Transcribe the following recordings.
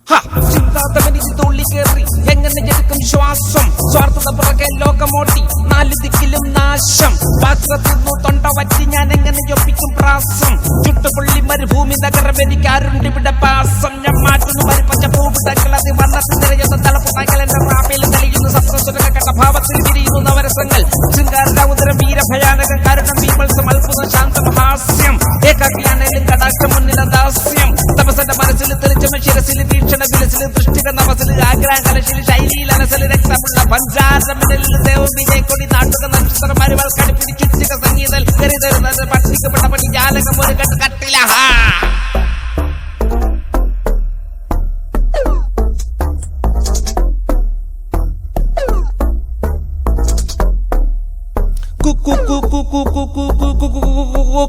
ചിന്താതവനിൽ തുള്ളി കയറി എങ്ങനെ എടുക്കും ശ്വാസം സ്വാർത്ഥത പുറകെ ലോകമോട്ടി നാലു ദിക്കിലും നാശം പാത്രത്തിന്നു തൊണ്ട വറ്റി ഞാൻ എങ്ങനെ ഒപ്പിക്കും പ്രാസം ചുട്ടുപുള്ളി മരുഭൂമി നഗരം എനിക്കാരുണ്ട് ഇവിടെ പാസം ഞാൻ മാറ്റുന്നു മരുപ്പച്ച പൂവിടങ്ങൾ അത് വണ്ണത്തിൽ നിറയുന്ന തലപ്പുണ്ടാക്കൽ എന്റെ റാപ്പയിൽ തെളിയുന്നു സപ്തസുരക കണ്ട ഭാവത്തിൽ വിരിയുന്നു നവരസങ്ങൾ ശൃംഗാരൗദരം വീരഭയാനകം കാരണം വീമത്സം അത്ഭുതം ശാന്തം ഹാസ്യം ഏകാക്കിയാണേലും കടാക്ഷം മുന്നില ദാസ്യം തപസന്റെ മനസ്സിൽ തെളിച്ചമ ശിരസിൽ വീക്ഷണ വിലസിൽ ദൃഷ്ടിക നവസിൽ ആഗ്രാം കലശിൽ ശൈലിയിൽ അനസൽ രക്തമുള്ള പഞ്ചാരമിടൽ ദേവം വിജയക്കൊടി നാട്ടുക നക്ഷത്ര മരുവൾ കടുപ്പിടി ചുറ്റിക സംഗീതൽ കരുതരുന്നത് പക്ഷിക്കപ്പെട്ട പണി ജാലകം ഒരു കട്ടില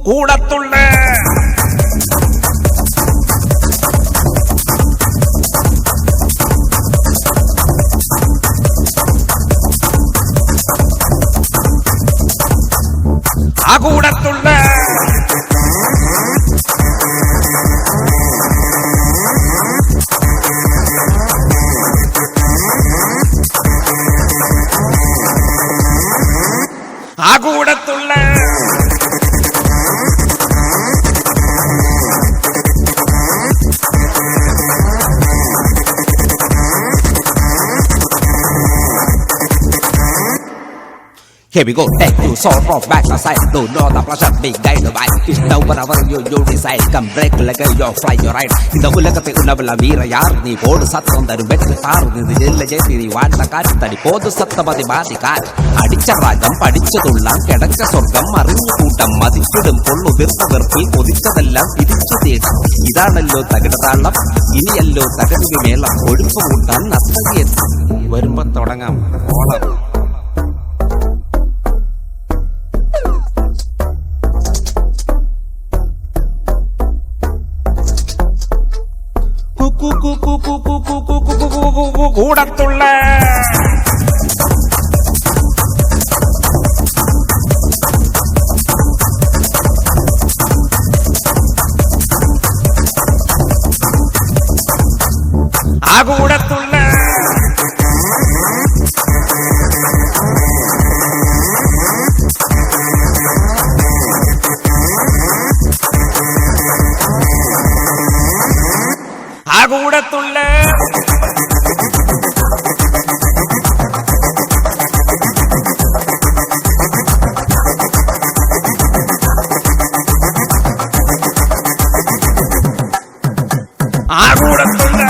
കൂടത്തുള്ള ആ കൂടത്തുള്ള ആ കൂടത്തുള്ള Here we go, take you so off back aside. Don't know the pleasure, big guy to buy. It's now whatever you decide. Come break like your fly your ride. In the Ulakate Unavilla Vira Yar, the board sat on the better car in the Jilla Jetty, want the cat, the Podu Satabadi Badi cat. Adicha Ragam, Padicha Tulan, Kadaka Sorgam, Marin Putam, Madi Sudam, Polo, Virtual Film, Odisha the Lamp, Idita, Idana Tagata, Iniello, Takati Mela, Odin Putan, Nastasiet, Vermont Todangam, all up. കൂടത്തുള്ള ആ കൂടത്തുള്ള ആ കൂടത്തുള്ള ആ കൂടത്തുള്ള